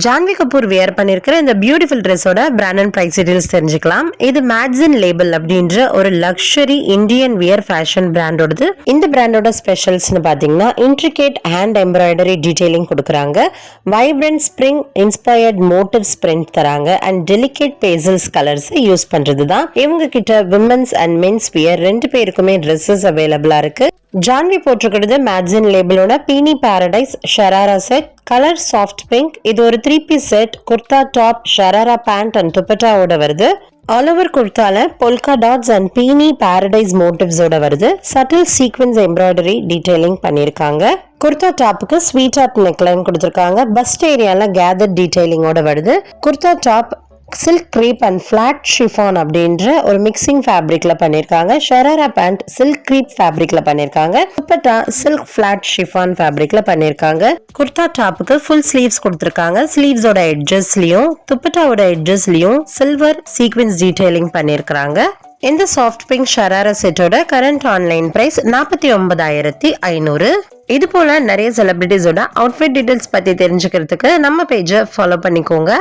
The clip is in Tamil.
ஜான்வி கபூர் வியர் பண்ணிருக்கிற இந்த பியூட்டிஃபுல் ட்ரெஸ்ஸோட பிராண்ட் அண்ட் பிரைஸ் டீடைல்ஸ் தெரிஞ்சுக்கலாம். இது மேக்ஸின் லேபிள் அப்படின்ற ஒரு லக்ஸரி இந்தியன் வியர் ஃபேஷன் பிராண்டோடது. இந்த பிராண்டோட ஸ்பெஷல்ஸ்னு பாத்தீங்கன்னா இன்ட்ரிகேட் ஹேண்ட் எம்ப்ராய்டரி டீடைலிங் கொடுக்குறாங்க, vibrant spring inspired motives print தராங்க and delicate basalts colours use பண்றது தான். இவங்க கிட்ட விமென்ஸ் அண்ட் மென்ஸ் வியர் ரெண்டு பேருக்குமே ட்ரெஸ்ஸஸ் அவைலபிளா இருக்கு. ஜான்வி போட்டிருக்கிறது மேக்ஸின் லேபிளோட beanie paradise sharara set, colour soft pink. இது ஒரு 3-piece set, kurta top, sharara pant and துப்பட்டாவோட வருது. ஆல் ஓவர் குர்தால polka dots and beanie paradise மோட்டிவ்ஸோட வருது. சட்டில் சீக்வென்ஸ் எம்ப்ராய்டரி டீடைலிங் பண்ணிருக்காங்க. குர்தா டாப்புக்கு ஸ்வீட் ஆர்ட் நெக்லைன் கொடுத்திருக்காங்க. பஸ்ட் ஏரியால கேதர் டீடைலிங்கோட வருது. Kurta top silk crepe and flat chiffon அப்படின்ற ஒரு மிக்சிங் ஃபேப்ரிக்ல பண்ணிருக்காங்க. ஷராரா பேண்ட் சில்க் கிரீப் ஃபேப்ரிக்ல பண்ணிருக்காங்க. துப்பட்டா சில்க் பிளாட் ஷிஃபான் ஃபேப்ரிக்ல பண்ணிருக்காங்க. குர்தா டாப்புக்கு ஃபுல் ஸ்லீவ்ஸ் கொடுத்திருக்காங்க. ஸ்லீவ்ஸோட எட்ஜஸ்லயும் துப்பட்டாவோட எட்ஜஸ்லயும் சில்வர் சீக்வென்ஸ் டீடைலிங் பண்ணிருக்காங்க. இந்த சாஃப்ட் பிங்க் ஷராரா செட்டோட கரண்ட் ஆன்லைன் பிரைஸ் 49,500. இது போல நிறைய செலிபிரிட்டிஸோட அவுட்ஃபிட் டீடைல்ஸ் பத்தி தெரிஞ்சுக்கிறதுக்கு நம்ம பேஜை ஃபாலோ பண்ணிக்கோங்க.